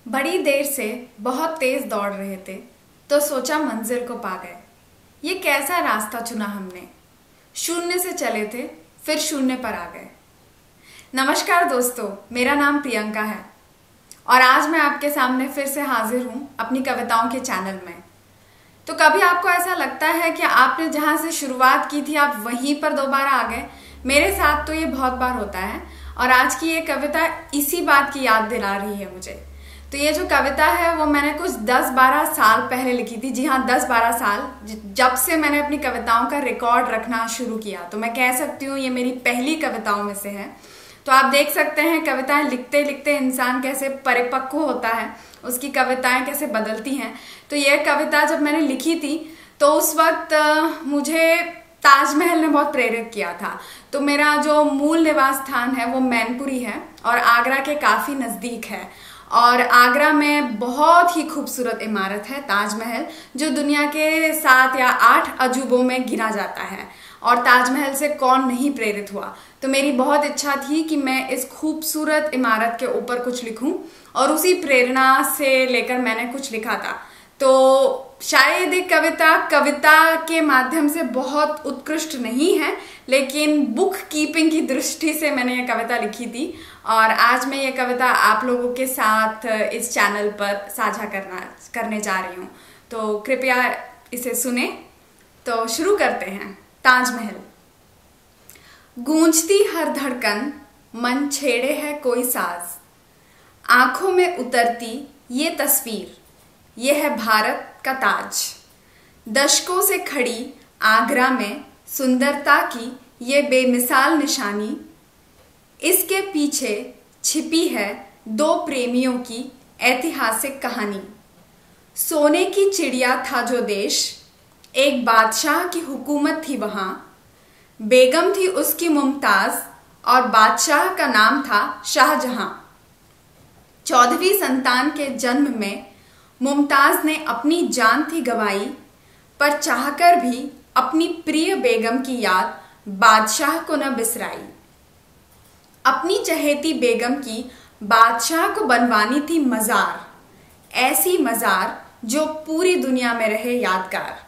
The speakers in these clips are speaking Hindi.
बड़ी देर से बहुत तेज दौड़ रहे थे तो सोचा मंजिल को पा गए। ये कैसा रास्ता चुना हमने, शून्य से चले थे फिर शून्य पर आ गए। नमस्कार दोस्तों, मेरा नाम प्रियंका है और आज मैं आपके सामने फिर से हाजिर हूँ अपनी कविताओं के चैनल में। तो कभी आपको ऐसा लगता है कि आपने जहाँ से शुरुआत की थी आप वहीं पर दोबारा आ गए? मेरे साथ तो ये बहुत बार होता है और आज की ये कविता इसी बात की याद दिला रही है मुझे। तो ये जो कविता है वो मैंने कुछ 10-12 साल पहले लिखी थी। जी हाँ, 10-12 साल, जब से मैंने अपनी कविताओं का रिकॉर्ड रखना शुरू किया तो मैं कह सकती हूँ ये मेरी पहली कविताओं में से है। तो आप देख सकते हैं कविताएं लिखते लिखते इंसान कैसे परिपक्व होता है, उसकी कविताएं कैसे बदलती हैं। तो यह कविता जब मैंने लिखी थी तो उस वक्त मुझे ताजमहल ने बहुत प्रेरित किया था। तो मेरा जो मूल निवास स्थान है वो मैनपुरी है और आगरा के काफी नजदीक है। और आगरा में बहुत ही खूबसूरत इमारत है ताजमहल, जो दुनिया के 7 या 8 अजूबों में गिना जाता है। और ताजमहल से कौन नहीं प्रेरित हुआ। तो मेरी बहुत इच्छा थी कि मैं इस खूबसूरत इमारत के ऊपर कुछ लिखूं और उसी प्रेरणा से लेकर मैंने कुछ लिखा था। तो शायद एक कविता के माध्यम से बहुत उत्कृष्ट नहीं है, लेकिन बुक कीपिंग की दृष्टि से मैंने ये कविता लिखी थी और आज मैं ये कविता आप लोगों के साथ इस चैनल पर साझा करने जा रही हूँ। तो कृपया इसे सुने। तो शुरू करते हैं। ताजमहल। गूंजती हर धड़कन मन छेड़े है कोई साज, आंखों में उतरती ये तस्वीर, ये है भारत का ताज। दशकों से खड़ी आगरा में सुंदरता की ये बेमिसाल निशानी, इसके पीछे छिपी है 2 प्रेमियों की ऐतिहासिक कहानी। सोने की चिड़िया था जो देश, एक बादशाह की हुकूमत थी वहां, बेगम थी उसकी मुमताज और बादशाह का नाम था शाहजहां। 14वीं संतान के जन्म में मुमताज ने अपनी जान थी गंवाई, पर चाहकर भी अपनी प्रिय बेगम की याद बादशाह को न बिसराई। अपनी चहेती बेगम की बादशाह को बनवानी थी मजार, ऐसी मजार जो पूरी दुनिया में रहे यादगार।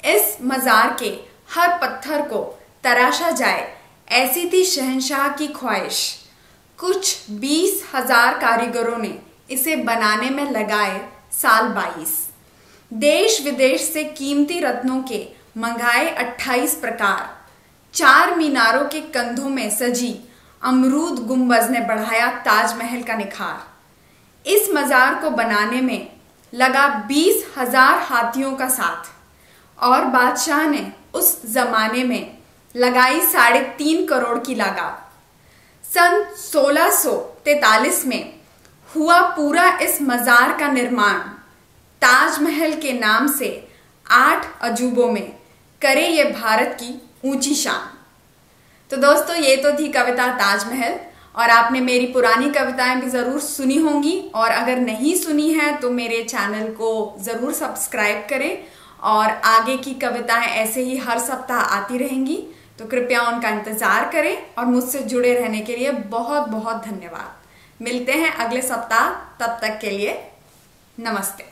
इस मजार के हर पत्थर को तराशा जाए, ऐसी थी शहंशाह की ख्वाहिश। कुछ 20,000 कारीगरों ने इसे बनाने में लगाए साल 22। देश विदेश से कीमती रत्नों के मंगाए 28 प्रकार। 4 मीनारों के कंधों में सजी अमरूद गुंबज ने बढ़ाया ताजमहल का निखार। इस मजार को बनाने में लगा 20,000 हाथियों का साथ और बादशाह ने उस जमाने में लगाई 3.5 करोड़ की लागत। सन 1643 में हुआ पूरा इस मजार का निर्माण। ताजमहल के नाम से 8 अजूबों में करे ये भारत की ऊंची शान। तो दोस्तों, ये तो थी कविता ताजमहल और आपने मेरी पुरानी कविताएं भी जरूर सुनी होंगी और अगर नहीं सुनी है तो मेरे चैनल को जरूर सब्सक्राइब करें और आगे की कविताएं ऐसे ही हर सप्ताह आती रहेंगी। तो कृपया उनका इंतजार करें और मुझसे जुड़े रहने के लिए बहुत बहुत धन्यवाद। मिलते हैं अगले सप्ताह, तब तक के लिए नमस्ते।